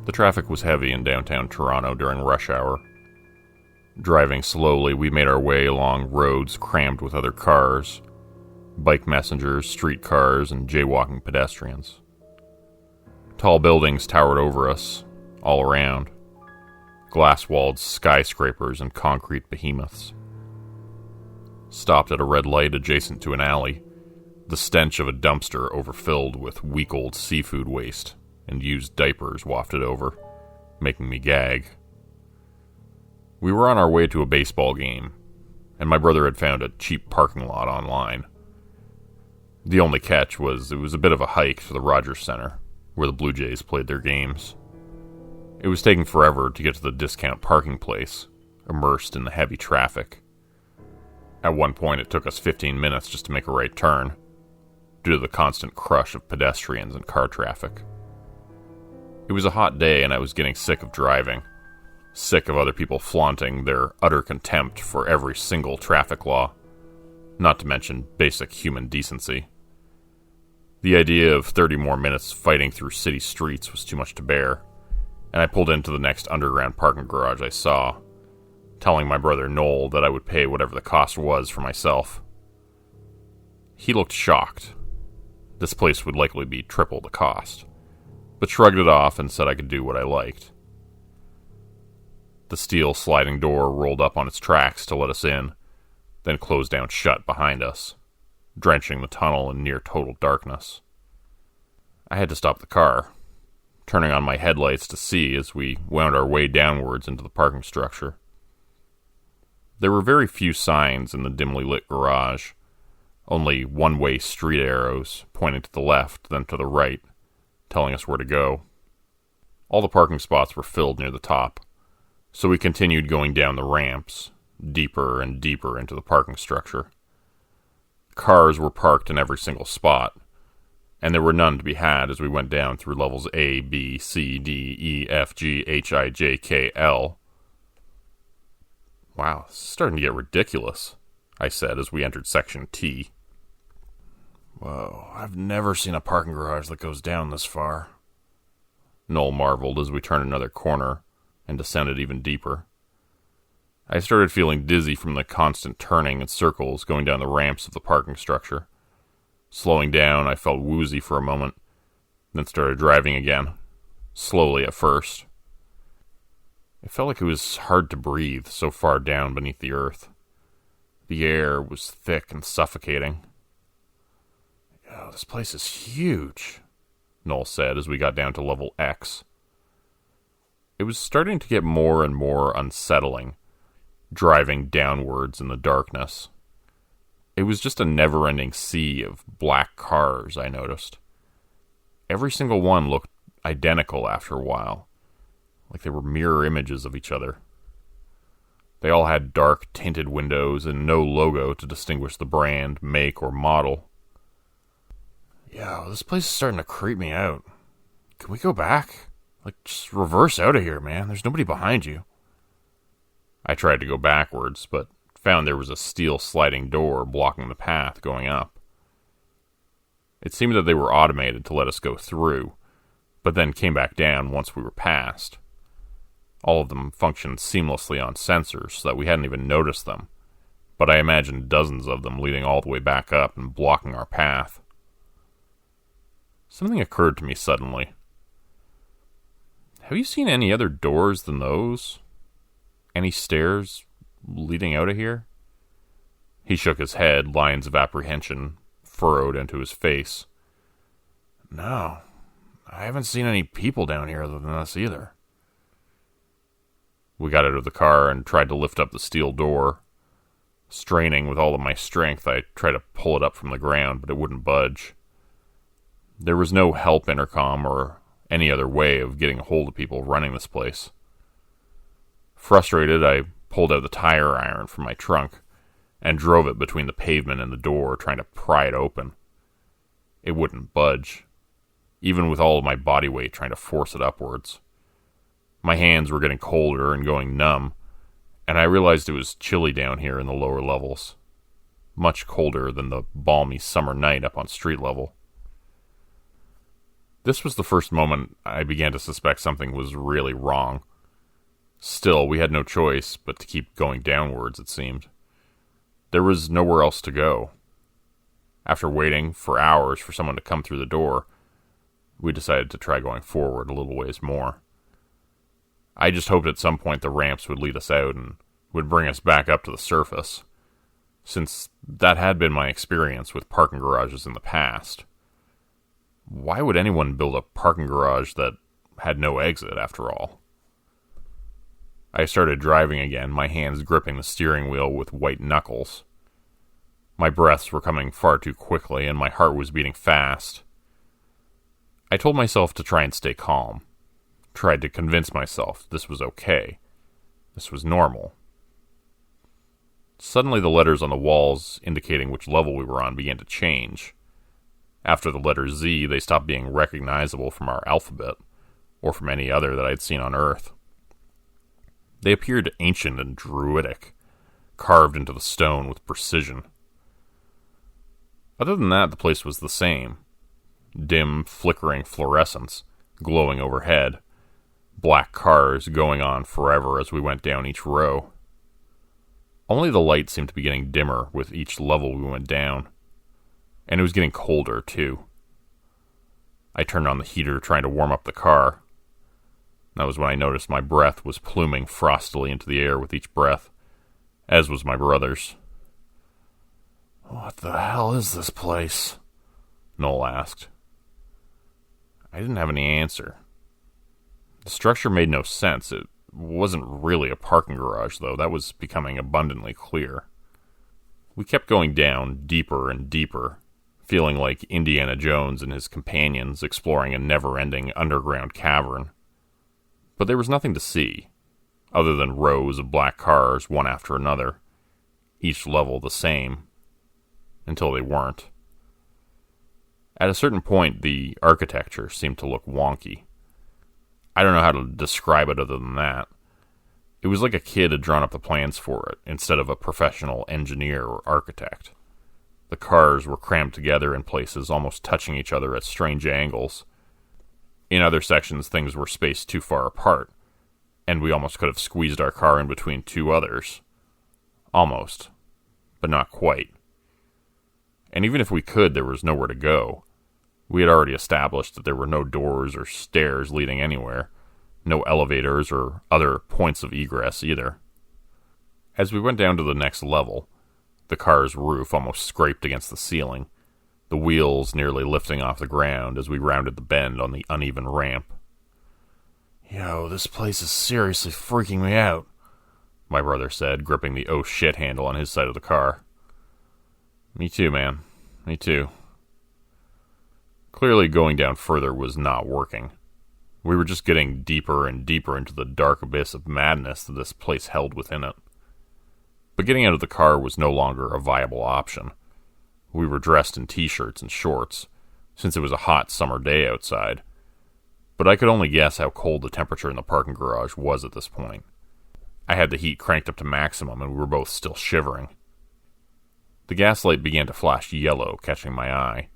The traffic was heavy in downtown Toronto during rush hour. Driving slowly, we made our way along roads crammed with other cars, bike messengers, streetcars, and jaywalking pedestrians. Tall buildings towered over us, all around. Glass-walled skyscrapers and concrete behemoths. Stopped at a red light adjacent to an alley, the stench of a dumpster overfilled with week-old seafood waste and used diapers wafted over, making me gag. We were on our way to a baseball game, and my brother had found a cheap parking lot online. The only catch was it was a bit of a hike to the Rogers Center, where the Blue Jays played their games. It was taking forever to get to the discount parking place, immersed in the heavy traffic. At one point it took us 15 minutes just to make a right turn, due to the constant crush of pedestrians and car traffic. It was a hot day and I was getting sick of driving, sick of other people flaunting their utter contempt for every single traffic law, not to mention basic human decency. The idea of 30 more minutes fighting through city streets was too much to bear, and I pulled into the next underground parking garage I saw, telling my brother Noel that I would pay whatever the cost was for myself. He looked shocked. This place would likely be triple the cost, but shrugged it off and said I could do what I liked. The steel sliding door rolled up on its tracks to let us in, then closed down shut behind us, drenching the tunnel in near total darkness. I had to stop the car, turning on my headlights to see as we wound our way downwards into the parking structure. There were very few signs in the dimly lit garage, only one-way street arrows pointing to the left, then to the right, telling us where to go. All the parking spots were filled near the top, so we continued going down the ramps, deeper and deeper into the parking structure. Cars were parked in every single spot, and there were none to be had as we went down through levels A, B, C, D, E, F, G, H, I, J, K, L. Wow, this is starting to get ridiculous, I said as we entered Section T. Whoa, I've never seen a parking garage that goes down this far. Noel marveled as we turned another corner and descended even deeper. I started feeling dizzy from the constant turning in circles going down the ramps of the parking structure. Slowing down, I felt woozy for a moment, then started driving again, slowly at first. It felt like it was hard to breathe so far down beneath the earth. The air was thick and suffocating. Oh, this place is huge, Noel said as we got down to level X. It was starting to get more and more unsettling, driving downwards in the darkness. It was just a never-ending sea of black cars, I noticed. Every single one looked identical after a while, like they were mirror images of each other. They all had dark, tinted windows and no logo to distinguish the brand, make, or model. Yo, this place is starting to creep me out. Can we go back? Just reverse out of here, man. There's nobody behind you. I tried to go backwards, but found there was a steel sliding door blocking the path going up. It seemed that they were automated to let us go through, but then came back down once we were past. All of them functioned seamlessly on sensors so that we hadn't even noticed them, but I imagined dozens of them leading all the way back up and blocking our path. Something occurred to me suddenly. Have you seen any other doors than those? Any stairs leading out of here? He shook his head, lines of apprehension furrowed into his face. No, I haven't seen any people down here other than us either. We got out of the car and tried to lift up the steel door. Straining with all of my strength, I tried to pull it up from the ground, but it wouldn't budge. There was no help intercom or any other way of getting a hold of people running this place. Frustrated, I pulled out the tire iron from my trunk and drove it between the pavement and the door, trying to pry it open. It wouldn't budge, even with all of my body weight trying to force it upwards. My hands were getting colder and going numb, and I realized it was chilly down here in the lower levels. Much colder than the balmy summer night up on street level. This was the first moment I began to suspect something was really wrong. Still, we had no choice but to keep going downwards, it seemed. There was nowhere else to go. After waiting for hours for someone to come through the door, we decided to try going forward a little ways more. I just hoped at some point the ramps would lead us out and would bring us back up to the surface, since that had been my experience with parking garages in the past. Why would anyone build a parking garage that had no exit, after all? I started driving again, my hands gripping the steering wheel with white knuckles. My breaths were coming far too quickly, and my heart was beating fast. I told myself to try and stay calm. Tried to convince myself this was okay. This was normal. Suddenly the letters on the walls indicating which level we were on began to change. After the letter Z, they stopped being recognizable from our alphabet, or from any other that I'd seen on Earth. They appeared ancient and druidic, carved into the stone with precision. Other than that, the place was the same. Dim, flickering fluorescence, glowing overhead. Black cars going on forever as we went down each row. Only the light seemed to be getting dimmer with each level we went down. And it was getting colder, too. I turned on the heater, trying to warm up the car. That was when I noticed my breath was pluming frostily into the air with each breath, as was my brother's. "What the hell is this place?" Noel asked. I didn't have any answer. The structure made no sense. It wasn't really a parking garage, though. That was becoming abundantly clear. We kept going down, deeper and deeper, feeling like Indiana Jones and his companions exploring a never-ending underground cavern. But there was nothing to see, other than rows of black cars, one after another, each level the same, until they weren't. At a certain point, the architecture seemed to look wonky. I don't know how to describe it other than that. It was like a kid had drawn up the plans for it, instead of a professional engineer or architect. The cars were crammed together in places, almost touching each other at strange angles. In other sections, things were spaced too far apart, and we almost could have squeezed our car in between two others. Almost, but not quite. And even if we could, there was nowhere to go. We had already established that there were no doors or stairs leading anywhere, no elevators or other points of egress either. As we went down to the next level, the car's roof almost scraped against the ceiling, the wheels nearly lifting off the ground as we rounded the bend on the uneven ramp. "Yo, this place is seriously freaking me out," my brother said, gripping the oh shit handle on his side of the car. "Me too, man. Me too." Clearly, going down further was not working. We were just getting deeper and deeper into the dark abyss of madness that this place held within it. But getting out of the car was no longer a viable option. We were dressed in t-shirts and shorts, since it was a hot summer day outside. But I could only guess how cold the temperature in the parking garage was at this point. I had the heat cranked up to maximum, and we were both still shivering. The gaslight began to flash yellow, catching my eye.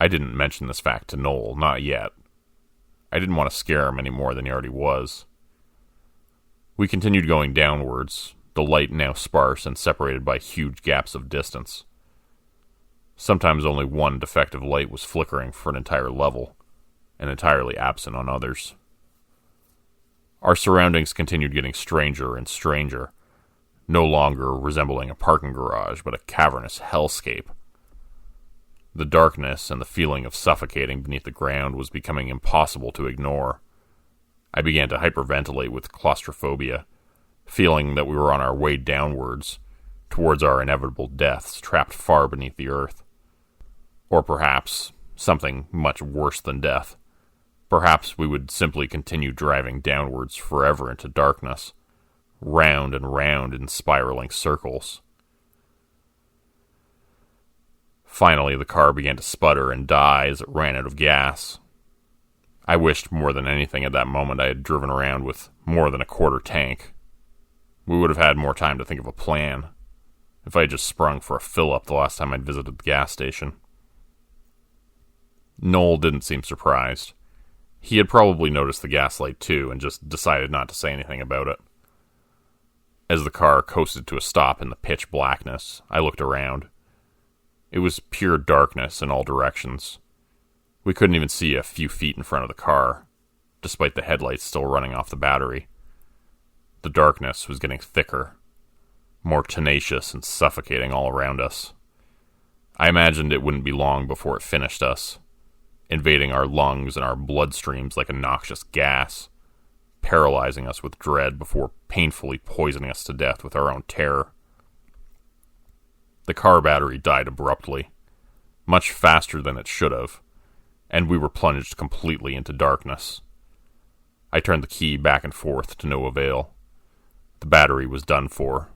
I didn't mention this fact to Noel, not yet. I didn't want to scare him any more than he already was. We continued going downwards, the light now sparse and separated by huge gaps of distance. Sometimes only one defective light was flickering for an entire level, and entirely absent on others. Our surroundings continued getting stranger and stranger, no longer resembling a parking garage, but a cavernous hellscape. The darkness and the feeling of suffocating beneath the ground was becoming impossible to ignore. I began to hyperventilate with claustrophobia, feeling that we were on our way downwards, towards our inevitable deaths, trapped far beneath the earth. Or perhaps something much worse than death. Perhaps we would simply continue driving downwards forever into darkness, round and round in spiraling circles. Finally, the car began to sputter and die as it ran out of gas. I wished more than anything at that moment I had driven around with more than a quarter tank. We would have had more time to think of a plan, if I had just sprung for a fill-up the last time I'd visited the gas station. Noel didn't seem surprised. He had probably noticed the gaslight too and just decided not to say anything about it. As the car coasted to a stop in the pitch blackness, I looked around. It was pure darkness in all directions. We couldn't even see a few feet in front of the car, despite the headlights still running off the battery. The darkness was getting thicker, more tenacious and suffocating all around us. I imagined it wouldn't be long before it finished us, invading our lungs and our bloodstreams like a noxious gas, paralyzing us with dread before painfully poisoning us to death with our own terror. The car battery died abruptly, much faster than it should have, and we were plunged completely into darkness. I turned the key back and forth to no avail. The battery was done for,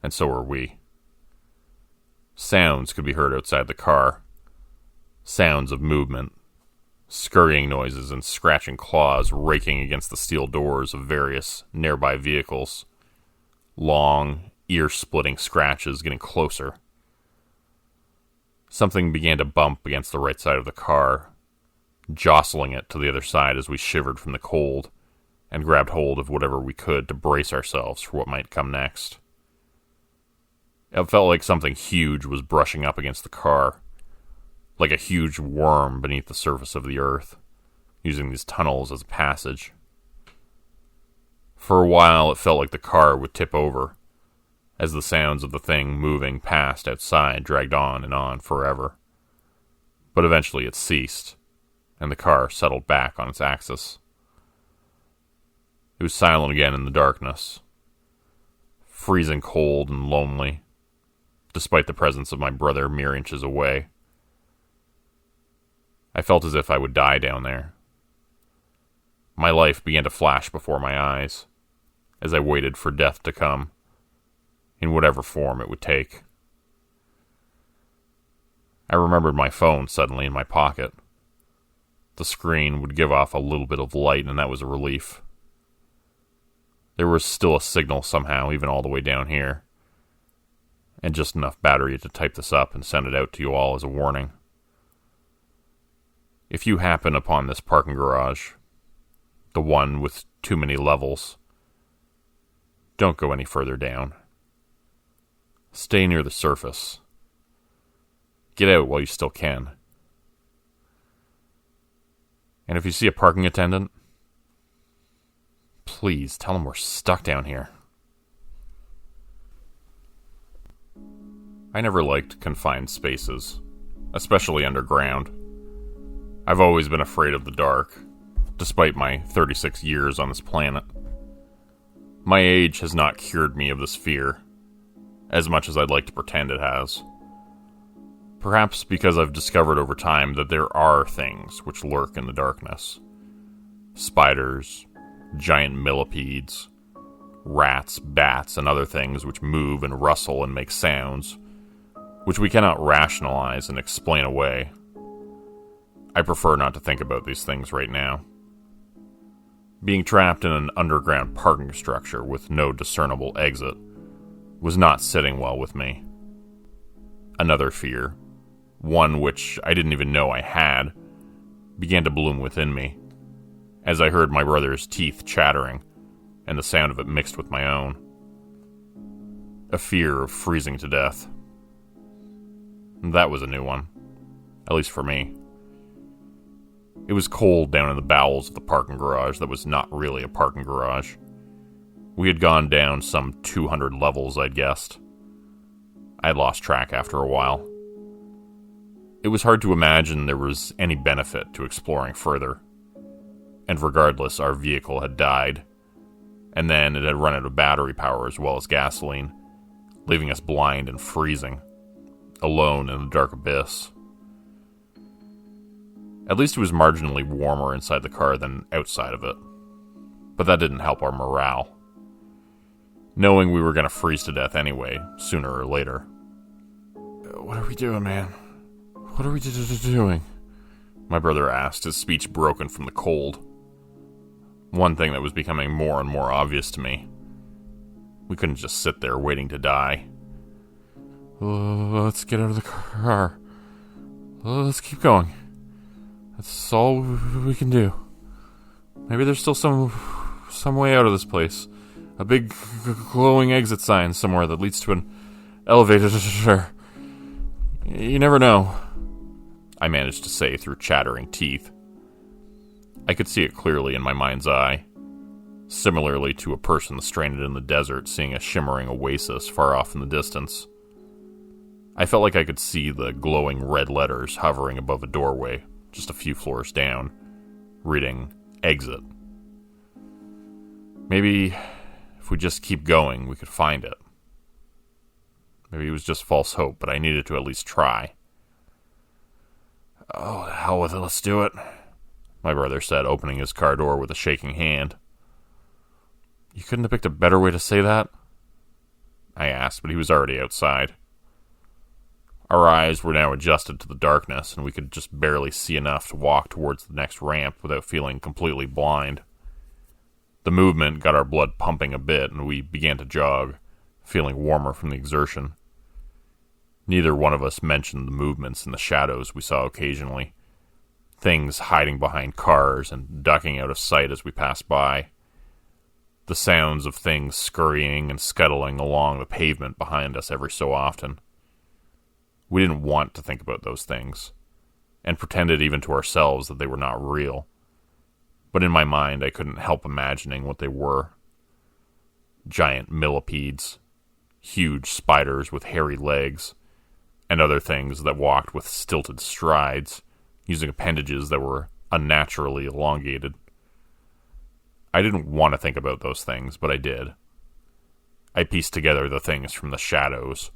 and so were we. Sounds could be heard outside the car. Sounds of movement, scurrying noises and scratching claws raking against the steel doors of various nearby vehicles. Long, ear-splitting scratches getting closer. Something began to bump against the right side of the car, jostling it to the other side as we shivered from the cold and grabbed hold of whatever we could to brace ourselves for what might come next. It felt like something huge was brushing up against the car, like a huge worm beneath the surface of the earth, using these tunnels as a passage. For a while, it felt like the car would tip over, as the sounds of the thing moving past outside dragged on forever. But eventually it ceased, and the car settled back on its axis. It was silent again in the darkness, freezing cold and lonely, despite the presence of my brother mere inches away. I felt as if I would die down there. My life began to flash before my eyes, as I waited for death to come, in whatever form it would take. I remembered my phone suddenly in my pocket. The screen would give off a little bit of light, and that was a relief. There was still a signal somehow, even all the way down here, and just enough battery to type this up and send it out to you all as a warning. If you happen upon this parking garage, the one with too many levels, don't go any further down. Stay near the surface. Get out while you still can. And if you see a parking attendant, please tell them we're stuck down here. I never liked confined spaces, especially underground. I've always been afraid of the dark, despite my 36 years on this planet. My age has not cured me of this fear, as much as I'd like to pretend it has. Perhaps because I've discovered over time that there are things which lurk in the darkness. Spiders, giant millipedes, rats, bats, and other things which move and rustle and make sounds, which we cannot rationalize and explain away. I prefer not to think about these things right now. Being trapped in an underground parking structure with no discernible exit was not sitting well with me. Another fear, one which I didn't even know I had, began to bloom within me, as I heard my brother's teeth chattering, and the sound of it mixed with my own. A fear of freezing to death. That was a new one, at least for me. It was cold down in the bowels of the parking garage that was not really a parking garage. We had gone down some 200 levels, I'd guessed. I had lost track after a while. It was hard to imagine there was any benefit to exploring further. And regardless, our vehicle had died, and then it had run out of battery power as well as gasoline, leaving us blind and freezing, alone in the dark abyss. At least it was marginally warmer inside the car than outside of it, but that didn't help our morale, knowing we were going to freeze to death anyway, sooner or later. "What are we doing, man? What are we doing?" my brother asked, his speech broken from the cold. One thing that was becoming more and more obvious to me. We couldn't just sit there waiting to die. "Let's get out of the car. Let's keep going. That's all we can do. Maybe there's still some way out of this place. A big glowing exit sign somewhere that leads to an elevator. You never know, I managed to say through chattering teeth. I could see it clearly in my mind's eye, similarly to a person stranded in the desert seeing a shimmering oasis far off in the distance. I felt like I could see the glowing red letters hovering above a doorway, just a few floors down, reading exit. Maybe if we just keep going, we could find it. Maybe it was just false hope, but I needed to at least try. Oh, the hell with it, let's do it, my brother said, opening his car door with a shaking hand. You couldn't have picked a better way to say that? I asked, but he was already outside. Our eyes were now adjusted to the darkness, and we could just barely see enough to walk towards the next ramp without feeling completely blind. The movement got our blood pumping a bit, and we began to jog, feeling warmer from the exertion. Neither one of us mentioned the movements in the shadows we saw occasionally, things hiding behind cars and ducking out of sight as we passed by. The sounds of things scurrying and scuttling along the pavement behind us every so often. We didn't want to think about those things, and pretended even to ourselves that they were not real. But in my mind, I couldn't help imagining what they were. Giant millipedes, huge spiders with hairy legs, and other things that walked with stilted strides, using appendages that were unnaturally elongated. I didn't want to think about those things, but I did. I pieced together the things from the shadows,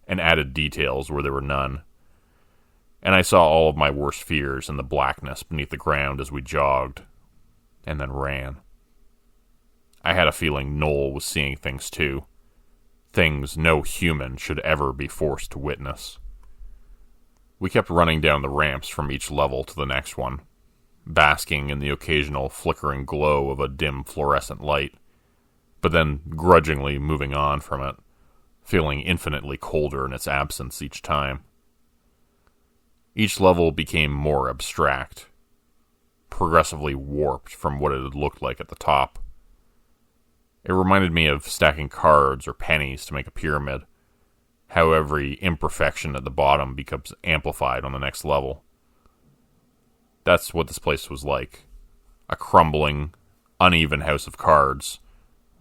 and added details where there were none. And I saw all of my worst fears in the blackness beneath the ground as we jogged, and then ran. I had a feeling Noel was seeing things too. Things no human should ever be forced to witness. We kept running down the ramps from each level to the next one, basking in the occasional flickering glow of a dim fluorescent light, but then grudgingly moving on from it, feeling infinitely colder in its absence each time. Each level became more abstract, progressively warped from what it had looked like at the top. It reminded me of stacking cards or pennies to make a pyramid, how every imperfection at the bottom becomes amplified on the next level. That's what this place was like. A crumbling, uneven house of cards,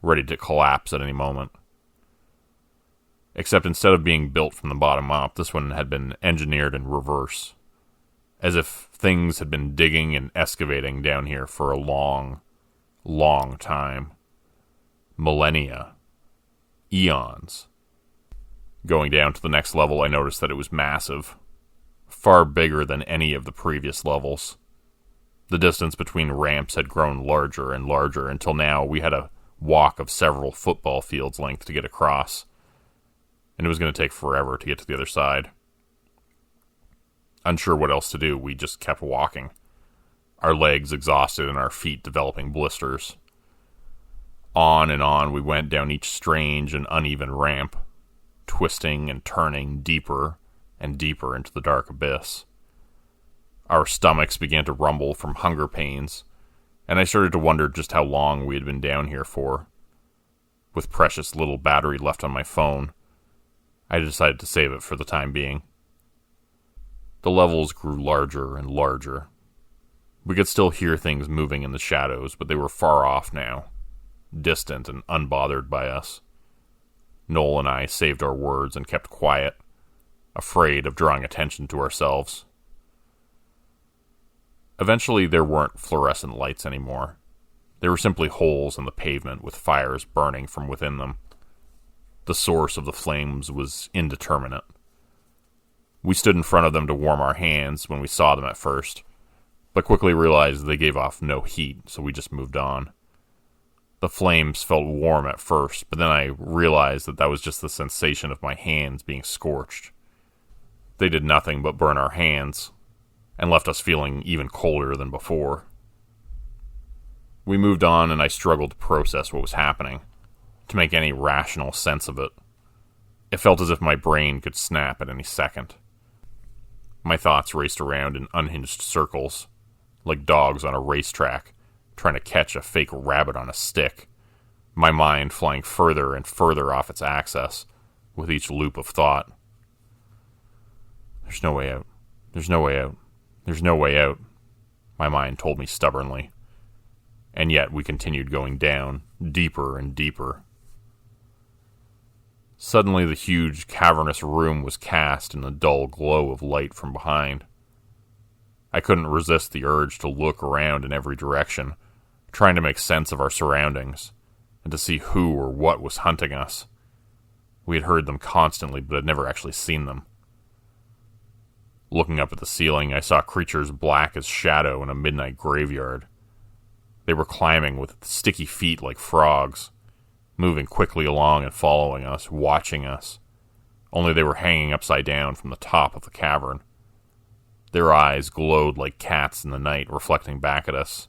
ready to collapse at any moment. Except instead of being built from the bottom up, this one had been engineered in reverse, as if things had been digging and excavating down here for a long, long time. Millennia. Eons. Going down to the next level, I noticed that it was massive, far bigger than any of the previous levels. The distance between ramps had grown larger and larger until now we had a walk of several football fields' length to get across, and it was going to take forever to get to the other side. Unsure what else to do, we just kept walking, our legs exhausted and our feet developing blisters. On and on we went down each strange and uneven ramp, twisting and turning deeper and deeper into the dark abyss. Our stomachs began to rumble from hunger pains, and I started to wonder just how long we had been down here for. With precious little battery left on my phone, I decided to save it for the time being. The levels grew larger and larger. We could still hear things moving in the shadows, but they were far off now, distant and unbothered by us. Noel and I saved our words and kept quiet, afraid of drawing attention to ourselves. Eventually, there weren't fluorescent lights anymore. They were simply holes in the pavement with fires burning from within them. The source of the flames was indeterminate. We stood in front of them to warm our hands when we saw them at first, but quickly realized they gave off no heat, so we just moved on. The flames felt warm at first, but then I realized that was just the sensation of my hands being scorched. They did nothing but burn our hands, and left us feeling even colder than before. We moved on, and I struggled to process what was happening, to make any rational sense of it. It felt as if my brain could snap at any second. My thoughts raced around in unhinged circles, like dogs on a racetrack, trying to catch a fake rabbit on a stick, my mind flying further and further off its axis with each loop of thought. There's no way out. There's no way out. There's no way out, my mind told me stubbornly. And yet we continued going down, deeper and deeper. Suddenly the huge, cavernous room was cast in a dull glow of light from behind. I couldn't resist the urge to look around in every direction, trying to make sense of our surroundings, and to see who or what was hunting us. We had heard them constantly, but had never actually seen them. Looking up at the ceiling, I saw creatures black as shadow in a midnight graveyard. They were climbing with sticky feet like frogs, moving quickly along and following us, watching us. Only they were hanging upside down from the top of the cavern. Their eyes glowed like cats in the night, reflecting back at us.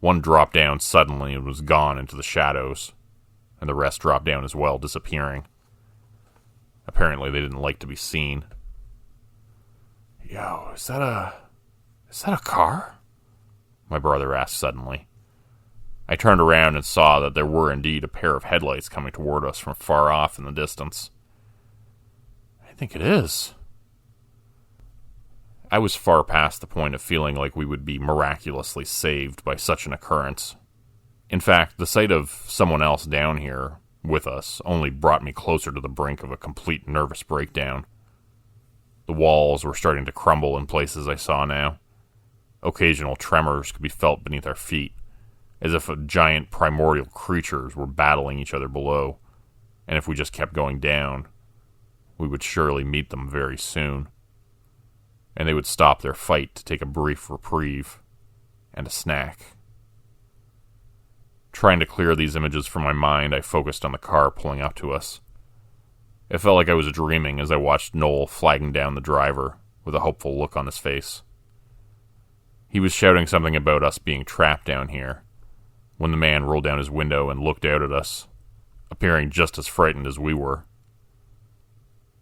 One dropped down suddenly and was gone into the shadows, and the rest dropped down as well, disappearing. Apparently they didn't like to be seen. Yo, is that a car? My brother asked suddenly. I turned around and saw that there were indeed a pair of headlights coming toward us from far off in the distance. I think it is. I was far past the point of feeling like we would be miraculously saved by such an occurrence. In fact, the sight of someone else down here with us only brought me closer to the brink of a complete nervous breakdown. The walls were starting to crumble in places I saw now. Occasional tremors could be felt beneath our feet, as if giant primordial creatures were battling each other below, and if we just kept going down, we would surely meet them very soon. And they would stop their fight to take a brief reprieve and a snack. Trying to clear these images from my mind, I focused on the car pulling up to us. It felt like I was dreaming as I watched Noel flagging down the driver with a hopeful look on his face. He was shouting something about us being trapped down here, when the man rolled down his window and looked out at us, appearing just as frightened as we were.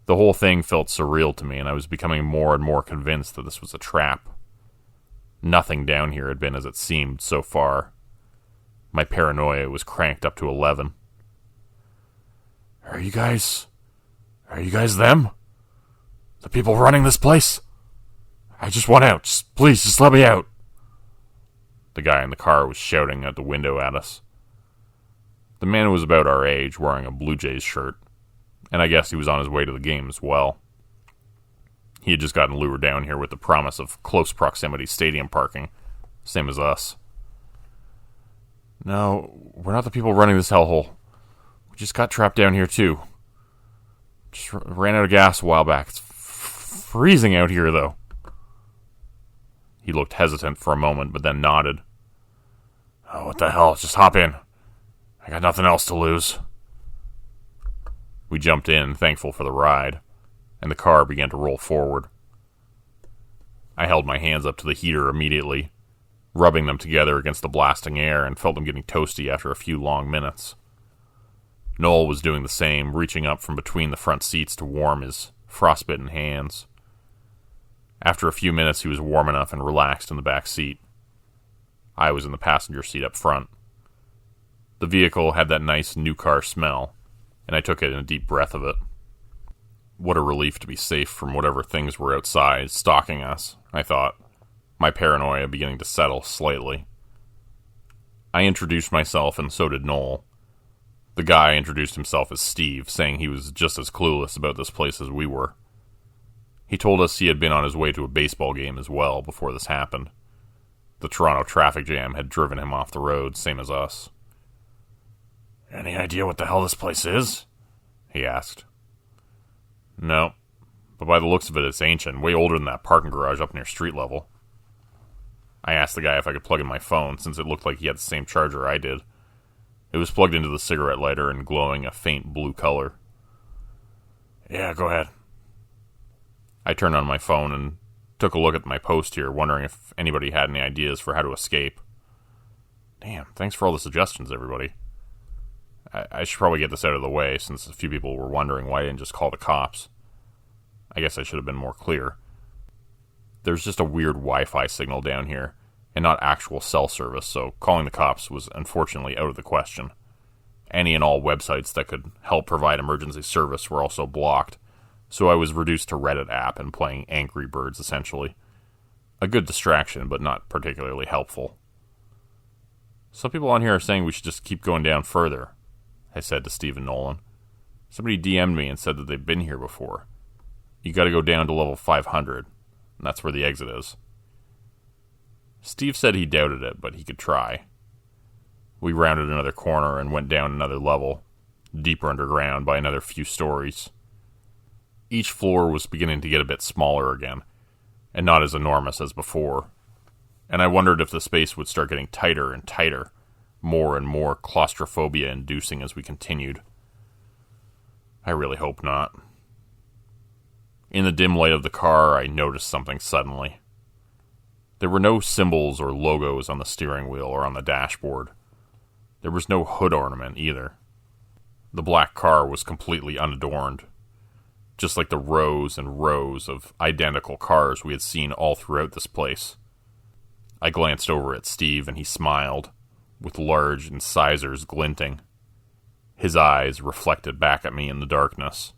The whole thing felt surreal to me, and I was becoming more and more convinced that this was a trap. Nothing down here had been as it seemed so far. My paranoia was cranked up to 11. Are you guys them? The people running this place? I just want out. Please, just let me out. The guy in the car was shouting out the window at us. The man was about our age, wearing a Blue Jays shirt, and I guess he was on his way to the game as well. He had just gotten lured down here with the promise of close proximity stadium parking, same as us. No, we're not the people running this hellhole. We just got trapped down here too. Just ran out of gas a while back. It's freezing out here, though. He looked hesitant for a moment, but then nodded. Oh, what the hell? Just hop in. I got nothing else to lose. We jumped in, thankful for the ride, and the car began to roll forward. I held my hands up to the heater immediately, rubbing them together against the blasting air, and felt them getting toasty after a few long minutes. Noel was doing the same, reaching up from between the front seats to warm his frostbitten hands. After a few minutes, he was warm enough and relaxed in the back seat. I was in the passenger seat up front. The vehicle had that nice new car smell, and I took in a deep breath of it. What a relief to be safe from whatever things were outside stalking us, I thought, my paranoia beginning to settle slightly. I introduced myself, and so did Noel. The guy introduced himself as Steve, saying he was just as clueless about this place as we were. He told us he had been on his way to a baseball game as well before this happened. The Toronto traffic jam had driven him off the road, same as us. Any idea what the hell this place is? He asked. No, but by the looks of it, it's ancient, way older than that parking garage up near street level. I asked the guy if I could plug in my phone, since it looked like he had the same charger I did. It was plugged into the cigarette lighter and glowing a faint blue color. Yeah, go ahead. I turned on my phone and took a look at my post here, wondering if anybody had any ideas for how to escape. Damn, thanks for all the suggestions, everybody. I should probably get this out of the way, since a few people were wondering why I didn't just call the cops. I guess I should have been more clear. there's just a weird Wi-Fi signal down here, and not actual cell service, so calling the cops was unfortunately out of the question. Any and all websites that could help provide emergency service were also blocked, so I was reduced to Reddit app and playing Angry Birds, essentially. A good distraction, but not particularly helpful. Some people on here are saying we should just keep going down further, I said to Steve and Nolan. Somebody DM'd me and said that they've been here before. You gotta go down to level 500, and that's where the exit is. Steve said he doubted it, but he could try. We rounded another corner and went down another level, deeper underground by another few stories. Each floor was beginning to get a bit smaller again, and not as enormous as before, and I wondered if the space would start getting tighter and tighter, more and more claustrophobia-inducing as we continued. I really hope not. In the dim light of the car, I noticed something suddenly. There were no symbols or logos on the steering wheel or on the dashboard. There was no hood ornament either. The black car was completely unadorned, just like the rows and rows of identical cars we had seen all throughout this place. I glanced over at Steve and he smiled, with large incisors glinting. His eyes reflected back at me in the darkness,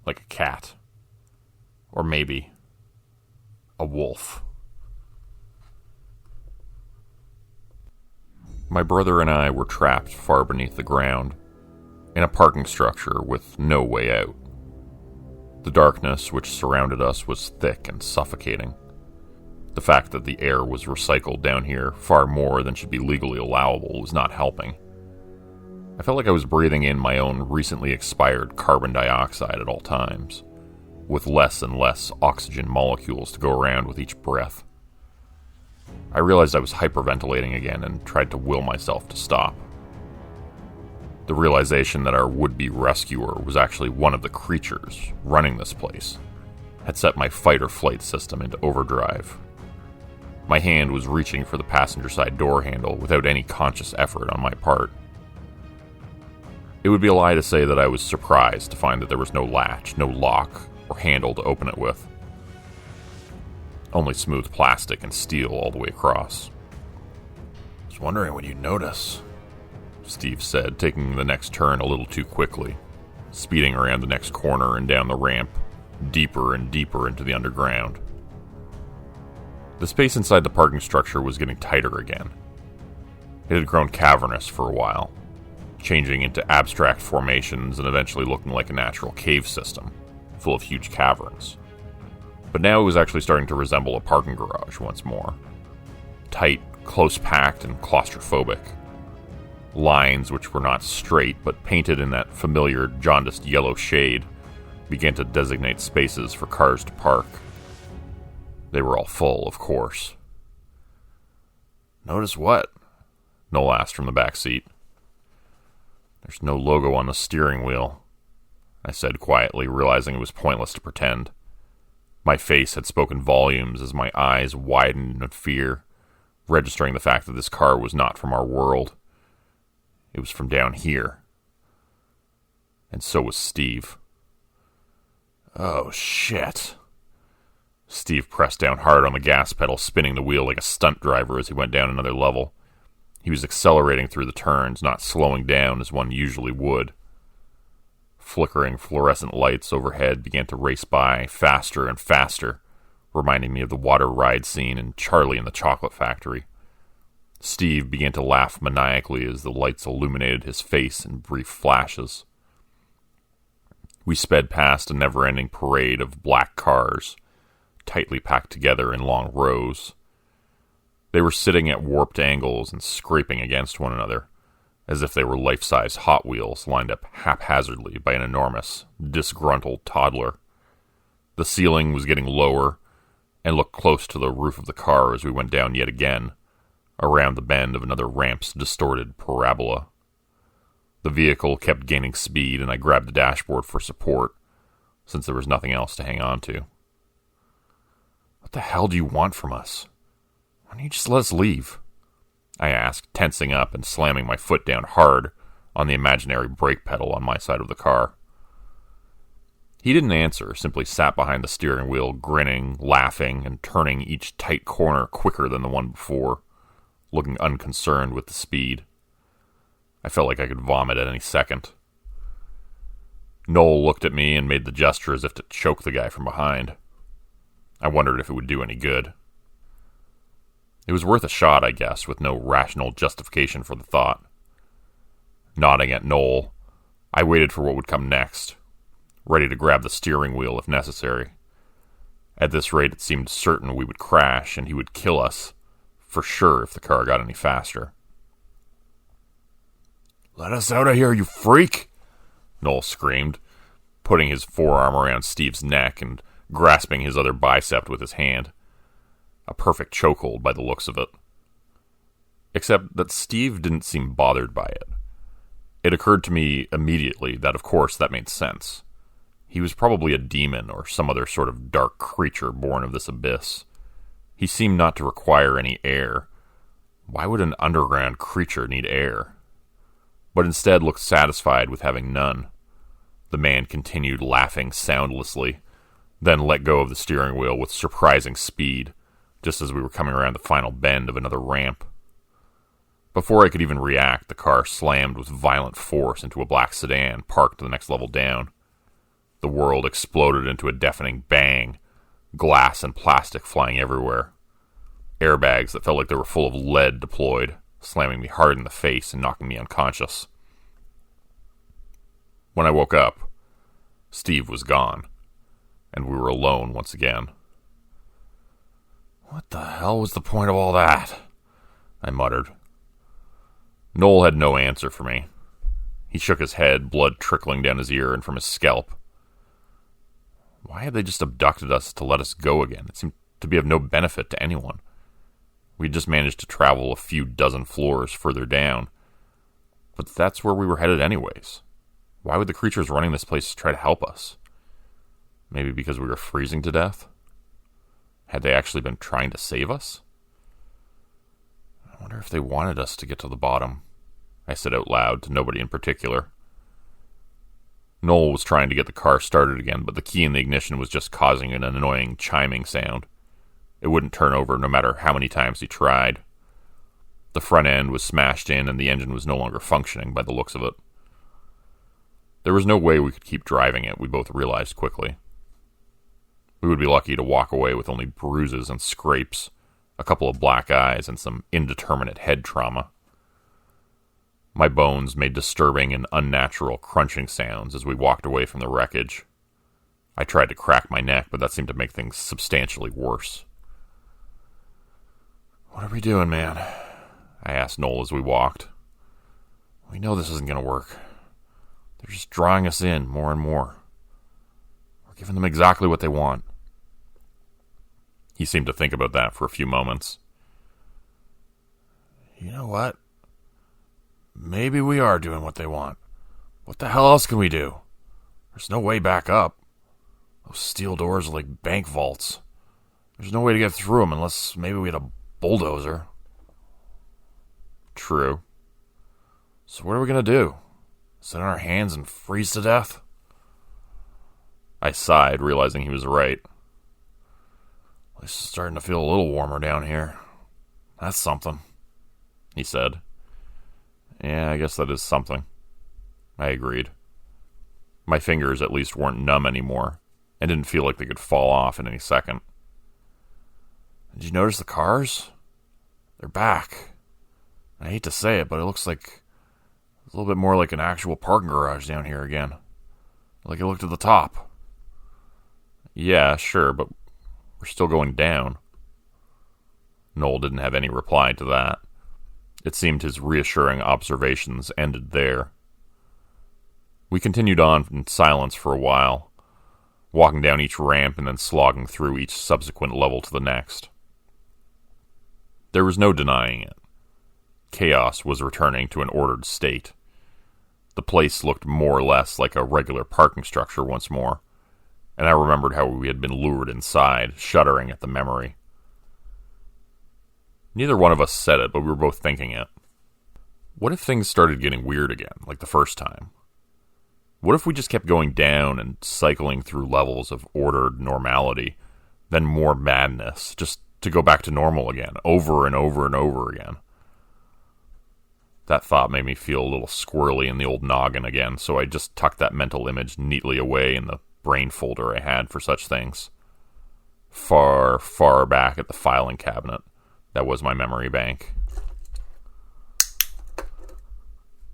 like a cat. Or maybe a wolf. My brother and I were trapped far beneath the ground, in a parking structure with no way out. The darkness which surrounded us was thick and suffocating. The fact that the air was recycled down here far more than should be legally allowable was not helping. I felt like I was breathing in my own recently expired carbon dioxide at all times, with less and less oxygen molecules to go around with each breath. I realized I was hyperventilating again and tried to will myself to stop. The realization that our would-be rescuer was actually one of the creatures running this place had set my fight-or-flight system into overdrive. My hand was reaching for the passenger side door handle without any conscious effort on my part. It would be a lie to say that I was surprised to find that there was no latch, no lock, or handle to open it with. Only smooth plastic and steel all the way across. I was wondering when you'd notice, Steve said, taking the next turn a little too quickly, speeding around the next corner and down the ramp, deeper and deeper into the underground. The space inside the parking structure was getting tighter again. It had grown cavernous for a while, changing into abstract formations and eventually looking like a natural cave system, full of huge caverns. But now it was actually starting to resemble a parking garage once more. Tight, close-packed, and claustrophobic. Lines which were not straight, but painted in that familiar jaundiced yellow shade, began to designate spaces for cars to park. They were all full, of course. "Notice what?" Noel asked from the back seat. "There's no logo on the steering wheel," I said quietly, realizing it was pointless to pretend. My face had spoken volumes as my eyes widened in fear, registering the fact that this car was not from our world. It was from down here. And so was Steve. "Oh, shit." Steve pressed down hard on the gas pedal, spinning the wheel like a stunt driver as he went down another level. He was accelerating through the turns, not slowing down as one usually would. Flickering fluorescent lights overhead began to race by, faster and faster, reminding me of the water ride scene in Charlie and the Chocolate Factory. Steve began to laugh maniacally as the lights illuminated his face in brief flashes. We sped past a never-ending parade of black cars, tightly packed together in long rows. They were sitting at warped angles and scraping against one another, as if they were life-size Hot Wheels lined up haphazardly by an enormous, disgruntled toddler. The ceiling was getting lower, and looked close to the roof of the car as we went down yet again, around the bend of another ramp's distorted parabola. The vehicle kept gaining speed, and I grabbed the dashboard for support, since there was nothing else to hang on to. "What the hell do you want from us? Why don't you just let us leave?" I asked, tensing up and slamming my foot down hard on the imaginary brake pedal on my side of the car. He didn't answer, simply sat behind the steering wheel, grinning, laughing, and turning each tight corner quicker than the one before, looking unconcerned with the speed. I felt like I could vomit at any second. Noel looked at me and made the gesture as if to choke the guy from behind. I wondered if it would do any good. It was worth a shot, I guess, with no rational justification for the thought. Nodding at Noel, I waited for what would come next, ready to grab the steering wheel if necessary. At this rate, it seemed certain we would crash and he would kill us, for sure, if the car got any faster. "Let us out of here, you freak!" Noel screamed, putting his forearm around Steve's neck and grasping his other bicep with his hand. A perfect chokehold by the looks of it. Except that Steve didn't seem bothered by it. It occurred to me immediately that, of course, that made sense. He was probably a demon or some other sort of dark creature born of this abyss. He seemed not to require any air. Why would an underground creature need air? But instead looked satisfied with having none. The man continued laughing soundlessly, then let go of the steering wheel with surprising speed, just as we were coming around the final bend of another ramp. Before I could even react, the car slammed with violent force into a black sedan parked the next level down. The world exploded into a deafening bang, glass and plastic flying everywhere. Airbags that felt like they were full of lead deployed, slamming me hard in the face and knocking me unconscious. When I woke up, Steve was gone, and we were alone once again. "What the hell was the point of all that?" I muttered. Noel had no answer for me. He shook his head, blood trickling down his ear and from his scalp. Why had they just abducted us to let us go again? It seemed to be of no benefit to anyone. We had just managed to travel a few dozen floors further down. But that's where we were headed anyways. Why would the creatures running this place try to help us? Maybe because we were freezing to death? Had they actually been trying to save us? I wonder if they wanted us to get to the bottom. I said out loud to nobody in particular. Noel was trying to get the car started again, but the key in the ignition was just causing an annoying chiming sound. It wouldn't turn over no matter how many times he tried. The front end was smashed in and the engine was no longer functioning by the looks of it. There was no way we could keep driving it, we both realized quickly. We would be lucky to walk away with only bruises and scrapes, a couple of black eyes, and some indeterminate head trauma. My bones made disturbing and unnatural crunching sounds as we walked away from the wreckage. I tried to crack my neck, but that seemed to make things substantially worse. "What are we doing, man?" I asked Noel as we walked. "We know this isn't going to work. They're just drawing us in more and more. We're giving them exactly what they want." He seemed to think about that for a few moments. "You know what? Maybe we are doing what they want. What the hell else can we do? There's no way back up. Those steel doors are like bank vaults. There's no way to get through them unless maybe we had a bulldozer." "True. So what are we going to do? Sit on our hands and freeze to death?" I sighed, realizing he was right. "At least it's starting to feel a little warmer down here. That's something," he said. "Yeah, I guess that is something." I agreed. My fingers at least weren't numb anymore, and didn't feel like they could fall off in any second. "Did you notice the cars? They're back. I hate to say it, but it looks like a little bit more like an actual parking garage down here again. Like it looked at the top." "Yeah, sure, but we're still going down." Noel didn't have any reply to that. It seemed his reassuring observations ended there. We continued on in silence for a while, walking down each ramp and then slogging through each subsequent level to the next. There was no denying it. Chaos was returning to an ordered state. The place looked more or less like a regular parking structure once more, and I remembered how we had been lured inside, shuddering at the memory. Neither one of us said it, but we were both thinking it. What if things started getting weird again, like the first time? What if we just kept going down and cycling through levels of ordered normality, then more madness, just to go back to normal again, over and over and over again? That thought made me feel a little squirrely in the old noggin again, so I just tucked that mental image neatly away in the brain folder I had for such things. Far, far back at the filing cabinet. That was my memory bank.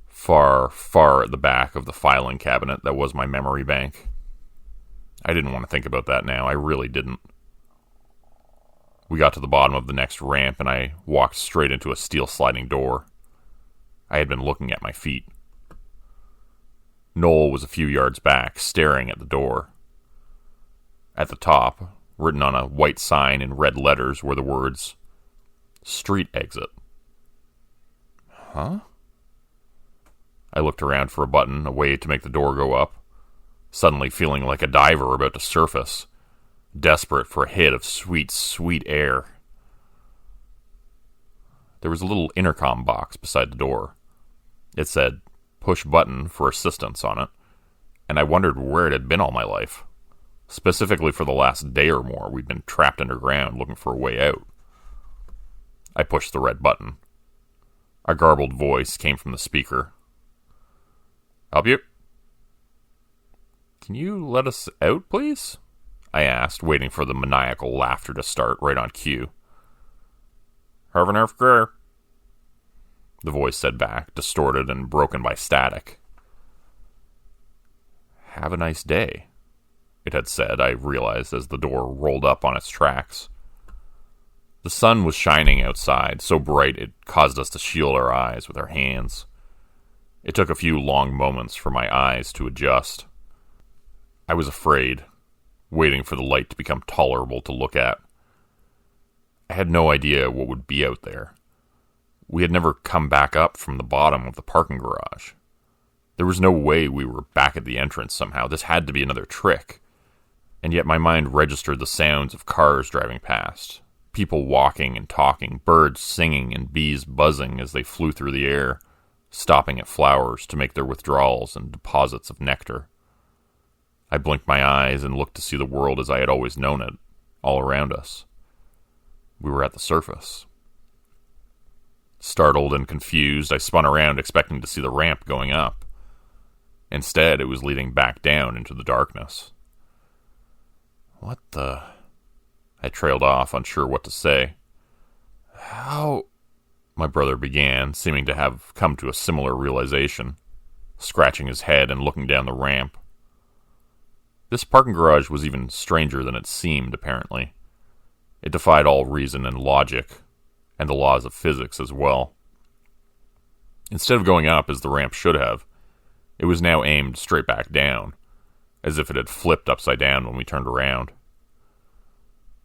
Far, far at the back of the filing cabinet, that was my memory bank. I didn't want to think about that now. I really didn't. We got to the bottom of the next ramp, and I walked straight into a steel sliding door. I had been looking at my feet. Noel was a few yards back, staring at the door. At the top, written on a white sign in red letters, were the words, "Street Exit." Huh? I looked around for a button, a way to make the door go up, suddenly feeling like a diver about to surface, desperate for a hit of sweet, sweet air. There was a little intercom box beside the door. It said, "Push button for assistance" on it, and I wondered where it had been all my life. Specifically for the last day or more, we'd been trapped underground looking for a way out. I pushed the red button. A garbled voice came from the speaker. "Help you?" "Can you let us out, please?" I asked, waiting for the maniacal laughter to start right on cue. "Have an after," the voice said back, distorted and broken by static. "Have a nice day," it had said, I realized as the door rolled up on its tracks. The sun was shining outside, so bright it caused us to shield our eyes with our hands. It took a few long moments for my eyes to adjust. I was afraid, waiting for the light to become tolerable to look at. I had no idea what would be out there. We had never come back up from the bottom of the parking garage. There was no way we were back at the entrance somehow. This had to be another trick. And yet my mind registered the sounds of cars driving past, people walking and talking, birds singing and bees buzzing as they flew through the air, stopping at flowers to make their withdrawals and deposits of nectar. I blinked my eyes and looked to see the world as I had always known it, all around us. We were at the surface. Startled and confused, I spun around expecting to see the ramp going up. Instead, it was leading back down into the darkness. "What the..." I trailed off, unsure what to say. "How..." my brother began, seeming to have come to a similar realization, scratching his head and looking down the ramp. This parking garage was even stranger than it seemed, apparently. It defied all reason and logic, and the laws of physics as well. Instead of going up as the ramp should have, it was now aimed straight back down, as if it had flipped upside down when we turned around.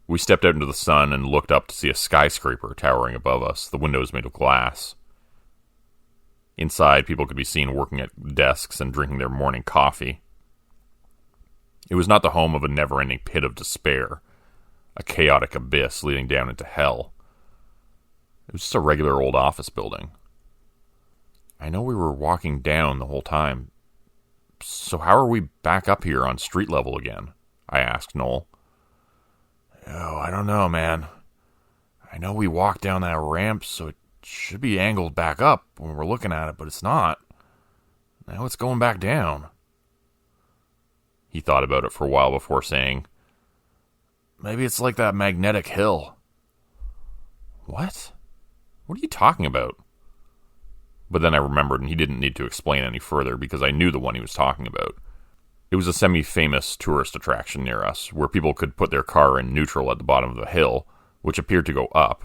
We stepped out into the sun and looked up to see a skyscraper towering above us, the windows made of glass. Inside, people could be seen working at desks and drinking their morning coffee. It was not the home of a never-ending pit of despair, a chaotic abyss leading down into hell. It was just a regular old office building. I know we were walking down the whole time. So how are we back up here on street level again? I asked Noel. "Oh, I don't know, man. I know we walked down that ramp, so it should be angled back up when we're looking at it, but it's not. Now it's going back down." He thought about it for a while before saying, "Maybe it's like that magnetic hill." "What? What are you talking about?" But then I remembered, and he didn't need to explain any further because I knew the one he was talking about. It was a semi-famous tourist attraction near us, where people could put their car in neutral at the bottom of the hill, which appeared to go up,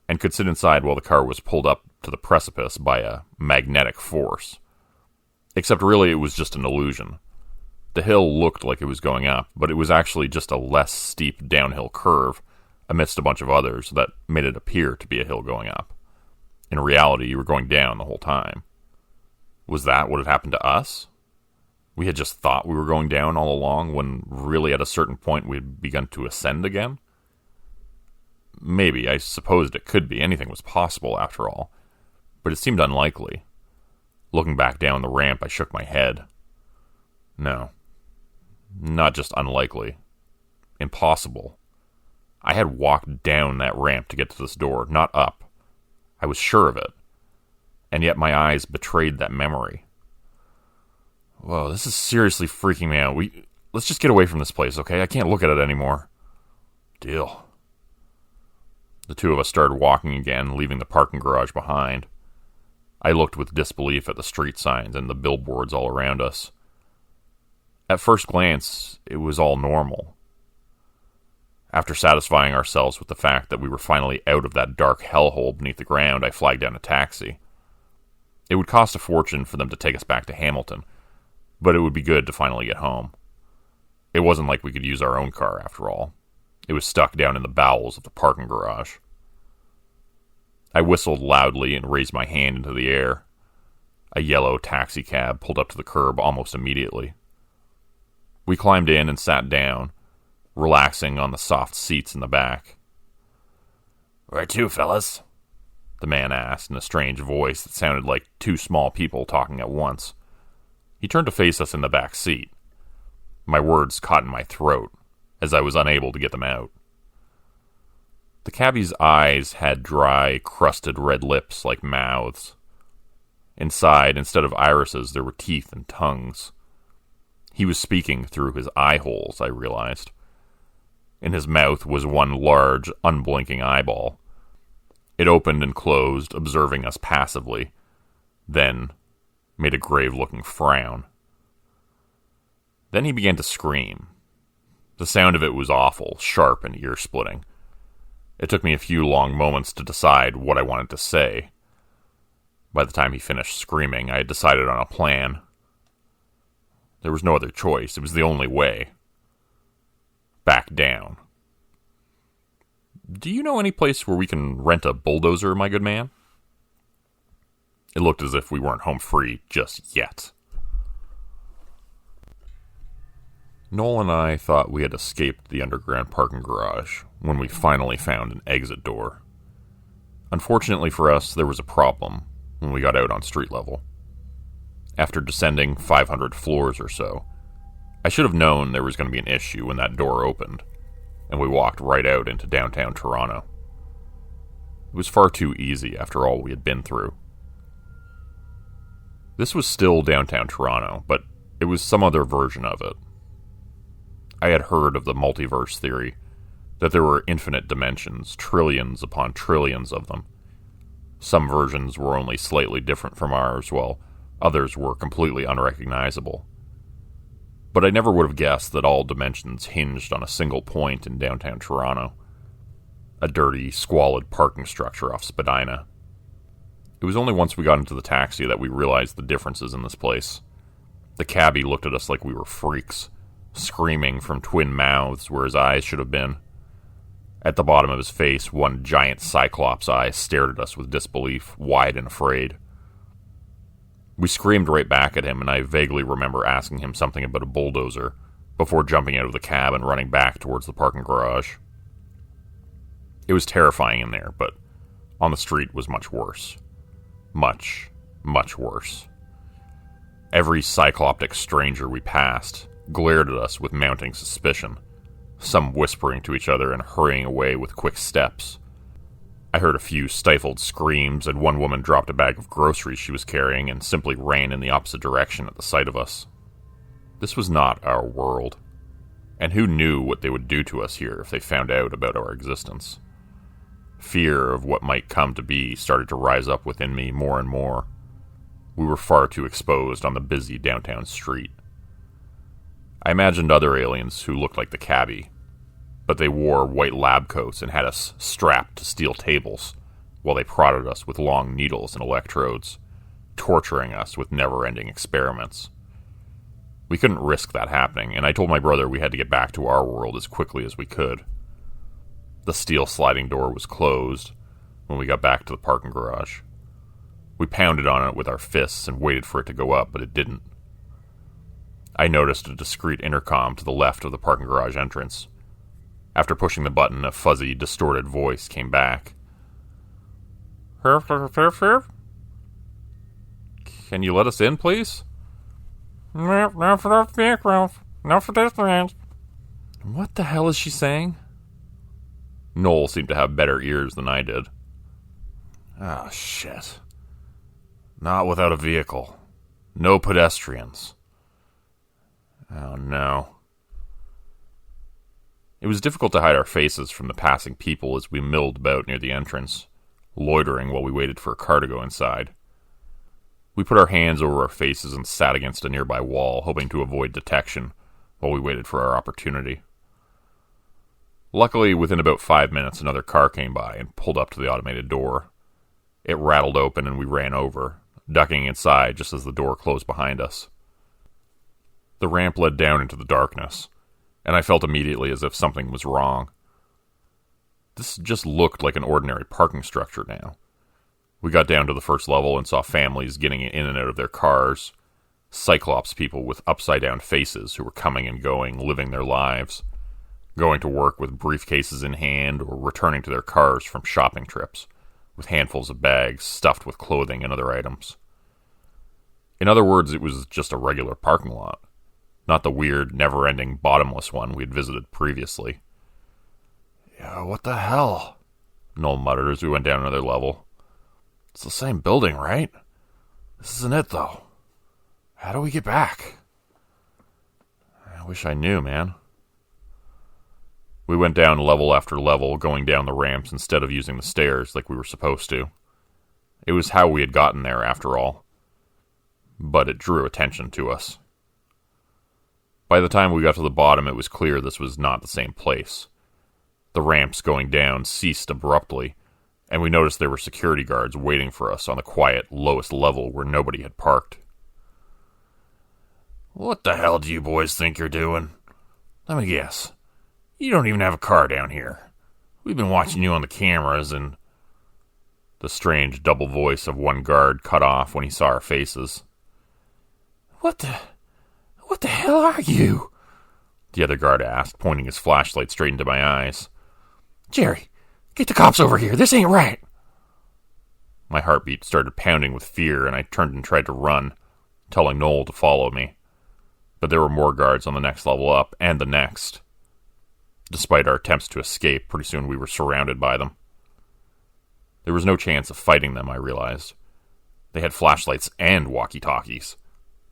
and could sit inside while the car was pulled up to the precipice by a magnetic force. Except really it was just an illusion. The hill looked like it was going up, but it was actually just a less steep downhill curve amidst a bunch of others that made it appear to be a hill going up. In reality, you were going down the whole time. Was that what had happened to us? We had just thought we were going down all along, when really at a certain point we had begun to ascend again? Maybe, I supposed it could be. Anything was possible, after all. But it seemed unlikely. Looking back down the ramp, I shook my head. No. Not just unlikely. Impossible. I had walked down that ramp to get to this door, not up. I was sure of it. And yet my eyes betrayed that memory. Whoa, this is seriously freaking me out. Let's just get away from this place, okay? I can't look at it anymore. Deal. The two of us started walking again, leaving the parking garage behind. I looked with disbelief at the street signs and the billboards all around us. At first glance, it was all normal. After satisfying ourselves with the fact that we were finally out of that dark hellhole beneath the ground, I flagged down a taxi. It would cost a fortune for them to take us back to Hamilton, but it would be good to finally get home. It wasn't like we could use our own car, after all. It was stuck down in the bowels of the parking garage. I whistled loudly and raised my hand into the air. A yellow taxi cab pulled up to the curb almost immediately. We climbed in and sat down, relaxing on the soft seats in the back. "Where to, fellas?" the man asked in a strange voice that sounded like two small people talking at once. He turned to face us in the back seat. My words caught in my throat, as I was unable to get them out. The cabbie's eyes had dry, crusted red lips like mouths. Inside, instead of irises, there were teeth and tongues. He was speaking through his eye holes, I realized. In his mouth was one large, unblinking eyeball. It opened and closed, observing us passively, then made a grave-looking frown. Then he began to scream. The sound of it was awful, sharp and ear-splitting. It took me a few long moments to decide what I wanted to say. By the time he finished screaming, I had decided on a plan. There was no other choice. It was the only way. Back down. "Do you know any place where we can rent a bulldozer, my good man?" It looked as if we weren't home free just yet. Noel and I thought we had escaped the underground parking garage when we finally found an exit door. Unfortunately for us, there was a problem when we got out on street level. After descending 500 floors or so, I should have known there was going to be an issue when that door opened, and we walked right out into downtown Toronto. It was far too easy after all we had been through. This was still downtown Toronto, but it was some other version of it. I had heard of the multiverse theory, that there were infinite dimensions, trillions upon trillions of them. Some versions were only slightly different from ours, while others were completely unrecognizable. But I never would have guessed that all dimensions hinged on a single point in downtown Toronto. A dirty, squalid parking structure off Spadina. It was only once we got into the taxi that we realized the differences in this place. The cabbie looked at us like we were freaks, screaming from twin mouths where his eyes should have been. At the bottom of his face, one giant cyclops eye stared at us with disbelief, wide and afraid. We screamed right back at him, and I vaguely remember asking him something about a bulldozer before jumping out of the cab and running back towards the parking garage. It was terrifying in there, but on the street was much worse. Much, much worse. Every cycloptic stranger we passed glared at us with mounting suspicion, some whispering to each other and hurrying away with quick steps. I heard a few stifled screams, and one woman dropped a bag of groceries she was carrying and simply ran in the opposite direction at the sight of us. This was not our world, and who knew what they would do to us here if they found out about our existence? Fear of what might come to be started to rise up within me more and more. We were far too exposed on the busy downtown street. I imagined other aliens who looked like the cabbie, but they wore white lab coats and had us strapped to steel tables while they prodded us with long needles and electrodes, torturing us with never-ending experiments. We couldn't risk that happening, and I told my brother we had to get back to our world as quickly as we could. The steel sliding door was closed when we got back to the parking garage. We pounded on it with our fists and waited for it to go up, but it didn't. I noticed a discreet intercom to the left of the parking garage entrance. After pushing the button, a fuzzy, distorted voice came back. "Can you let us in, please?" No, no for those vehicles. No for pedestrians. What the hell is she saying? Noel seemed to have better ears than I did. Ah, shit. Not without a vehicle. No pedestrians. Oh, no. It was difficult to hide our faces from the passing people as we milled about near the entrance, loitering while we waited for a car to go inside. We put our hands over our faces and sat against a nearby wall, hoping to avoid detection while we waited for our opportunity. Luckily, within about 5 minutes, another car came by and pulled up to the automated door. It rattled open and we ran over, ducking inside just as the door closed behind us. The ramp led down into the darkness, and I felt immediately as if something was wrong. This just looked like an ordinary parking structure now. We got down to the first level and saw families getting in and out of their cars, Cyclops people with upside-down faces who were coming and going, living their lives, going to work with briefcases in hand or returning to their cars from shopping trips, with handfuls of bags stuffed with clothing and other items. In other words, it was just a regular parking lot, not the weird, never-ending, bottomless one we'd visited previously. Yeah, what the hell? Noel muttered as we went down another level. It's the same building, right? This isn't it, though. How do we get back? I wish I knew, man. We went down level after level, going down the ramps instead of using the stairs like we were supposed to. It was how we had gotten there, after all. But it drew attention to us. By the time we got to the bottom, it was clear this was not the same place. The ramps going down ceased abruptly, and we noticed there were security guards waiting for us on the quiet, lowest level where nobody had parked. What the hell do you boys think you're doing? Let me guess. You don't even have a car down here. We've been watching you on the cameras and... The strange double voice of one guard cut off when he saw our faces. What the hell are you? The other guard asked, pointing his flashlight straight into my eyes. Jerry, get the cops over here. This ain't right. My heartbeat started pounding with fear, and I turned and tried to run, telling Noel to follow me. But there were more guards on the next level up, and the next. Despite our attempts to escape, pretty soon we were surrounded by them. There was no chance of fighting them, I realized. They had flashlights and walkie-talkies,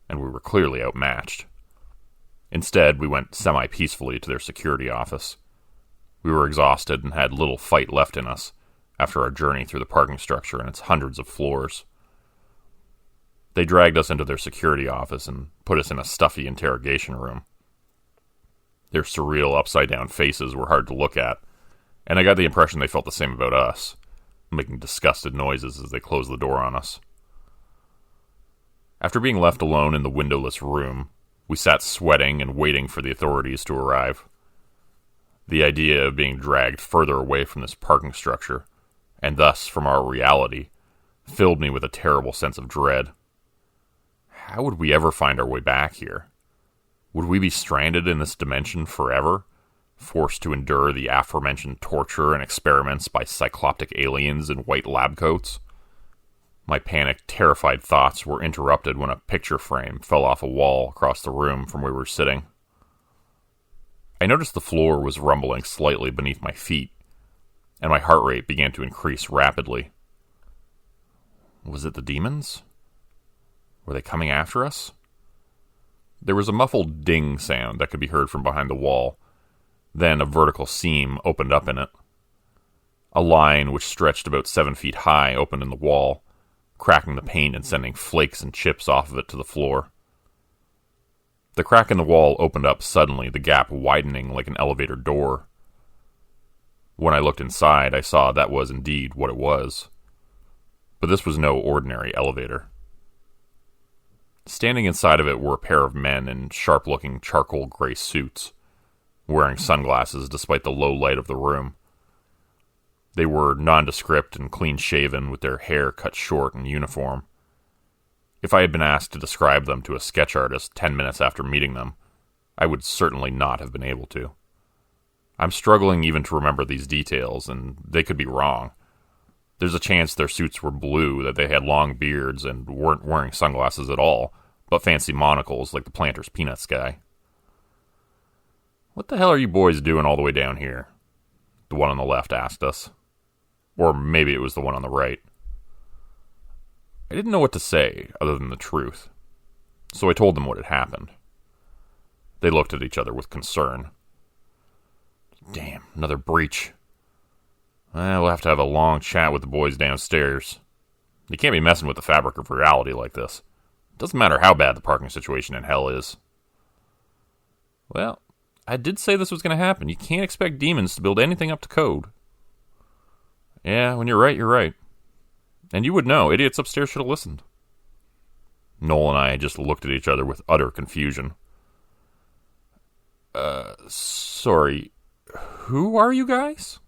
and we were clearly outmatched. Instead, we went semi-peacefully to their security office. We were exhausted and had little fight left in us after our journey through the parking structure and its hundreds of floors. They dragged us into their security office and put us in a stuffy interrogation room. Their surreal upside-down faces were hard to look at, and I got the impression they felt the same about us, making disgusted noises as they closed the door on us. After being left alone in the windowless room, we sat sweating and waiting for the authorities to arrive. The idea of being dragged further away from this parking structure, and thus from our reality, filled me with a terrible sense of dread. How would we ever find our way back here? Would we be stranded in this dimension forever, forced to endure the aforementioned torture and experiments by cycloptic aliens in white lab coats? My panicked, terrified thoughts were interrupted when a picture frame fell off a wall across the room from where we were sitting. I noticed the floor was rumbling slightly beneath my feet, and my heart rate began to increase rapidly. Was it the demons? Were they coming after us? There was a muffled ding sound that could be heard from behind the wall. Then a vertical seam opened up in it. A line which stretched about 7 feet high opened in the wall, cracking the paint and sending flakes and chips off of it to the floor. The crack in the wall opened up suddenly, the gap widening like an elevator door. When I looked inside, I saw that was indeed what it was. But this was no ordinary elevator. Standing inside of it were a pair of men in sharp-looking charcoal gray suits, wearing sunglasses despite the low light of the room. They were nondescript and clean-shaven, with their hair cut short and uniform. If I had been asked to describe them to a sketch artist 10 minutes after meeting them, I would certainly not have been able to. I'm struggling even to remember these details, and they could be wrong. There's a chance their suits were blue, that they had long beards and weren't wearing sunglasses at all, but fancy monocles like the Planters Peanuts guy. "What the hell are you boys doing all the way down here?" the one on the left asked us. Or maybe it was the one on the right. I didn't know what to say other than the truth, so I told them what had happened. They looked at each other with concern. "Damn, another breach. We'll have to have a long chat with the boys downstairs. You can't be messing with the fabric of reality like this. Doesn't matter how bad the parking situation in hell is." "Well, I did say this was going to happen. You can't expect demons to build anything up to code." "Yeah, when you're right, you're right. And you would know. Idiots upstairs should have listened." Noel and I just looked at each other with utter confusion. Sorry, who are you guys?"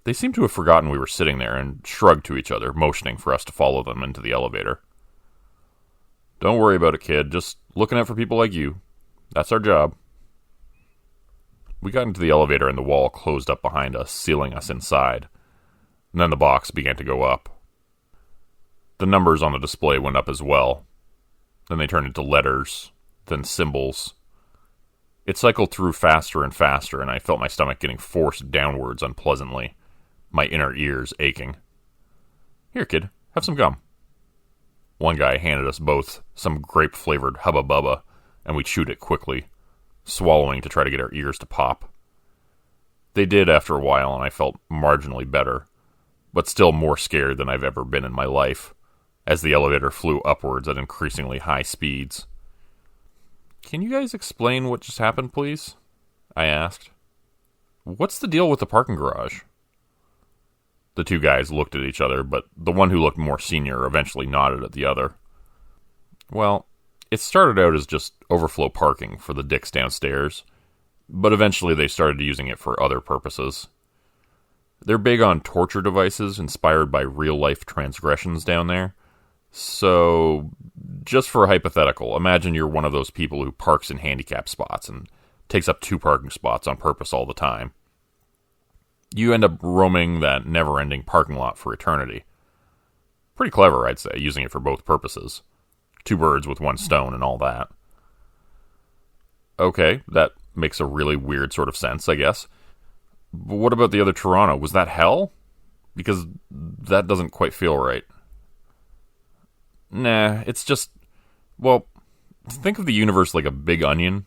They seemed to have forgotten we were sitting there and shrugged to each other, motioning for us to follow them into the elevator. "Don't worry about it, kid. Just looking out for people like you. That's our job." We got into the elevator and the wall closed up behind us, sealing us inside. And then the box began to go up. The numbers on the display went up as well. Then they turned into letters, then symbols. It cycled through faster and faster, and I felt my stomach getting forced downwards unpleasantly, my inner ears aching. "Here, kid, have some gum." One guy handed us both some grape-flavored Hubba Bubba, and we chewed it quickly, swallowing to try to get our ears to pop. They did after a while, and I felt marginally better, but still more scared than I've ever been in my life, as the elevator flew upwards at increasingly high speeds. "Can you guys explain what just happened, please?" I asked. "What's the deal with the parking garage?" The two guys looked at each other, but the one who looked more senior eventually nodded at the other. "Well, it started out as just overflow parking for the dicks downstairs, but eventually they started using it for other purposes. They're big on torture devices inspired by real-life transgressions down there. So, just for a hypothetical, imagine you're one of those people who parks in handicap spots and takes up 2 parking spots on purpose all the time. You end up roaming that never-ending parking lot for eternity. Pretty clever, I'd say, using it for both purposes. 2 birds with 1 stone and all that. Okay, that makes a really weird sort of sense, I guess. But what about the other Toronto? Was that hell? Because that doesn't quite feel right. Nah, it's just... Well, think of the universe like a big onion.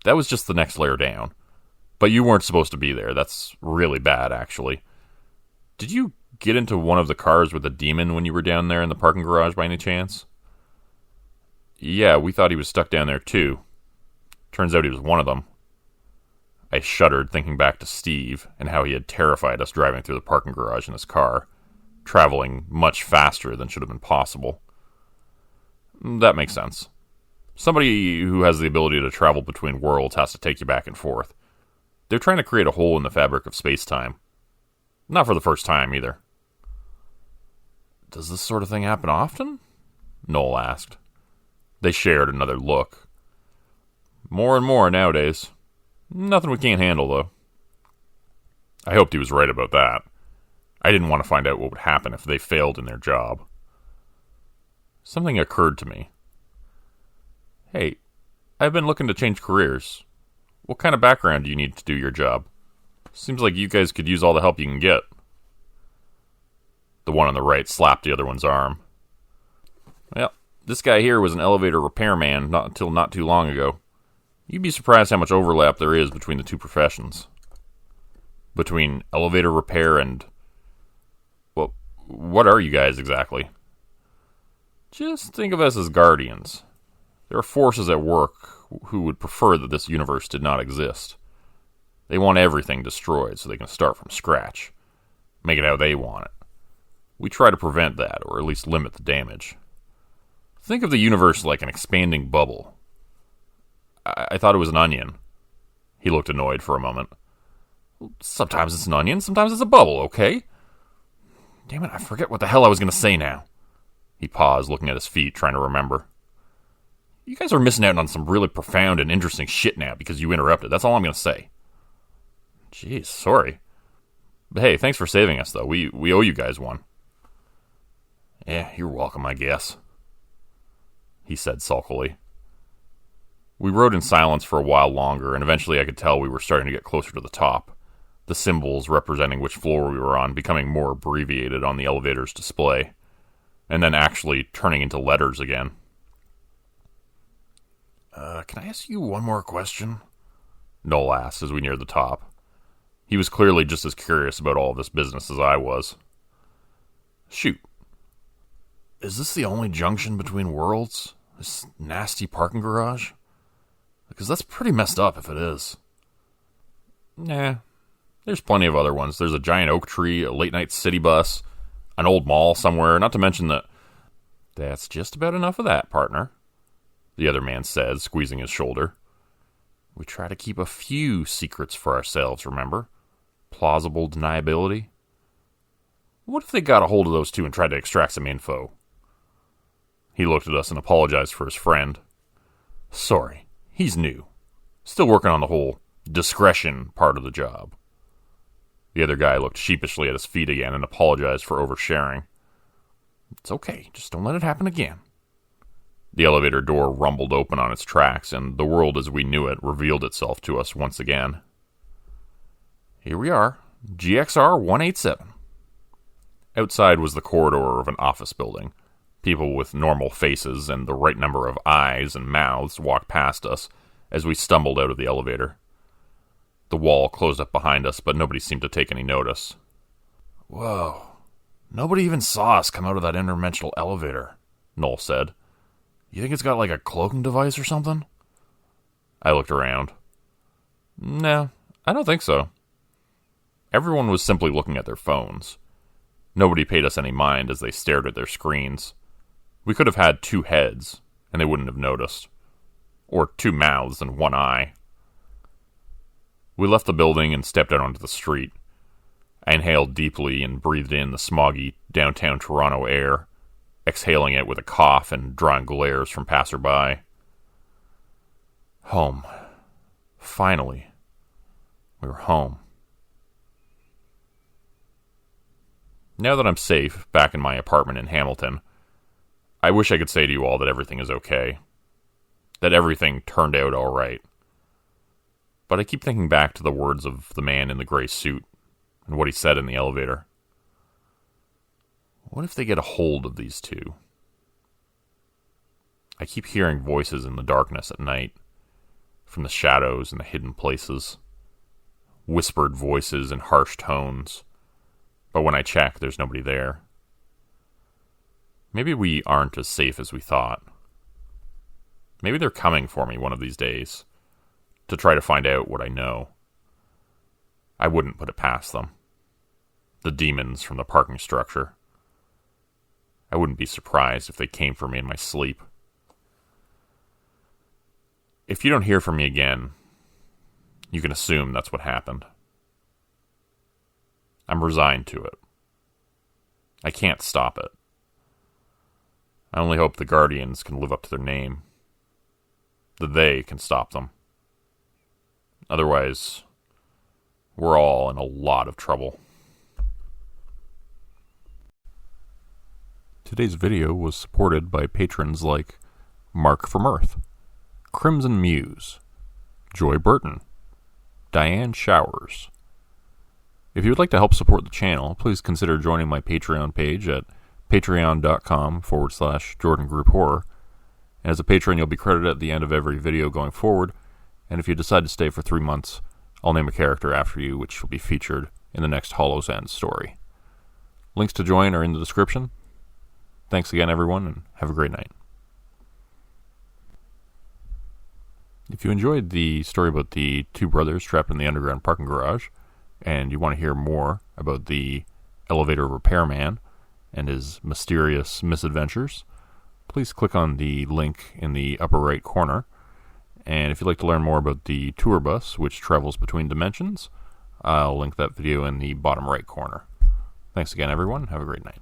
That was just the next layer down. But you weren't supposed to be there. That's really bad, actually. Did you get into one of the cars with a demon when you were down there in the parking garage by any chance? Yeah, we thought he was stuck down there too. Turns out he was one of them. I shuddered thinking back to Steve and how he had terrified us driving through the parking garage in his car, traveling much faster than should have been possible. That makes sense. Somebody who has the ability to travel between worlds has to take you back and forth. They're trying to create a hole in the fabric of space-time. Not for the first time, either. Does this sort of thing happen often? Noel asked. They shared another look. More and more nowadays. Nothing we can't handle, though. I hoped he was right about that. I didn't want to find out what would happen if they failed in their job. Something occurred to me. Hey, I've been looking to change careers. What kind of background do you need to do your job? Seems like you guys could use all the help you can get. The one on the right slapped the other one's arm. Well, this guy here was an elevator repairman until not too long ago. You'd be surprised how much overlap there is between the two professions. Between elevator repair and... Well, what are you guys exactly? Just think of us as guardians. There are forces at work who would prefer that this universe did not exist. They want everything destroyed so they can start from scratch. Make it how they want it. We try to prevent that, or at least limit the damage. Think of the universe like an expanding bubble. I thought it was an onion. He looked annoyed for a moment. Sometimes it's an onion, sometimes it's a bubble, okay? Damn it, I forget what the hell I was going to say now. He paused, looking at his feet, trying to remember. You guys are missing out on some really profound and interesting shit now because you interrupted. That's all I'm going to say. Jeez, sorry. But hey, thanks for saving us, though. We owe you guys one. Yeah, you're welcome, I guess. he said sulkily. We rode in silence for a while longer, and eventually I could tell we were starting to get closer to the top, the symbols representing which floor we were on becoming more abbreviated on the elevator's display, and then actually turning into letters again. Can I ask you one more question? Noel asked as we neared the top. He was clearly just as curious about all this business as I was. Shoot. Is this the only junction between worlds? This nasty parking garage? Because that's pretty messed up if it is. Nah, there's plenty of other ones. There's a giant oak tree, a late-night city bus, an old mall somewhere, not to mention that... That's just about enough of that, partner, the other man said, squeezing his shoulder. We try to keep a few secrets for ourselves, remember? Plausible deniability. What if they got a hold of those two and tried to extract some info? He looked at us and apologized for his friend. Sorry. He's new. Still working on the whole discretion part of the job. The other guy looked sheepishly at his feet again and apologized for oversharing. It's okay, just don't let it happen again. The elevator door rumbled open on its tracks, and the world as we knew it revealed itself to us once again. Here we are, GXR 187. Outside was the corridor of an office building. People with normal faces and the right number of eyes and mouths walked past us as we stumbled out of the elevator. The wall closed up behind us, but nobody seemed to take any notice. Whoa. Nobody even saw us come out of that interdimensional elevator, Noel said. You think it's got like a cloaking device or something? I looked around. No, I don't think so. Everyone was simply looking at their phones. Nobody paid us any mind as they stared at their screens. We could have had two heads, and they wouldn't have noticed. Or two mouths and one eye. We left the building and stepped out onto the street. I inhaled deeply and breathed in the smoggy downtown Toronto air, exhaling it with a cough and drawing glares from passerby. Home. Finally. We were home. Now that I'm safe, back in my apartment in Hamilton, I wish I could say to you all that everything is okay. That everything turned out all right. But I keep thinking back to the words of the man in the gray suit and what he said in the elevator. What if they get a hold of these two? I keep hearing voices in the darkness at night, from the shadows and the hidden places. Whispered voices and harsh tones. But when I check, there's nobody there. Maybe we aren't as safe as we thought. Maybe they're coming for me one of these days, to try to find out what I know. I wouldn't put it past them. The demons from the parking structure. I wouldn't be surprised if they came for me in my sleep. If you don't hear from me again, you can assume that's what happened. I'm resigned to it. I can't stop it. I only hope the Guardians can live up to their name. That they can stop them. Otherwise, we're all in a lot of trouble. Today's video was supported by patrons like Mark from Earth, Crimson Muse, Joy Burton, Diane Showers. If you would like to help support the channel, please consider joining my Patreon page at patreon.com/Jordan Group Horror. And as a patron, you'll be credited at the end of every video going forward. And if you decide to stay for 3 months, I'll name a character after you, which will be featured in the next Hollow's End story. Links to join are in the description. Thanks again, everyone, and have a great night. If you enjoyed the story about the two brothers trapped in the underground parking garage, and you want to hear more about the elevator repairman and his mysterious misadventures, please click on the link in the upper right corner. And if you'd like to learn more about the tour bus, which travels between dimensions, I'll link that video in the bottom right corner. Thanks again, everyone. Have a great night.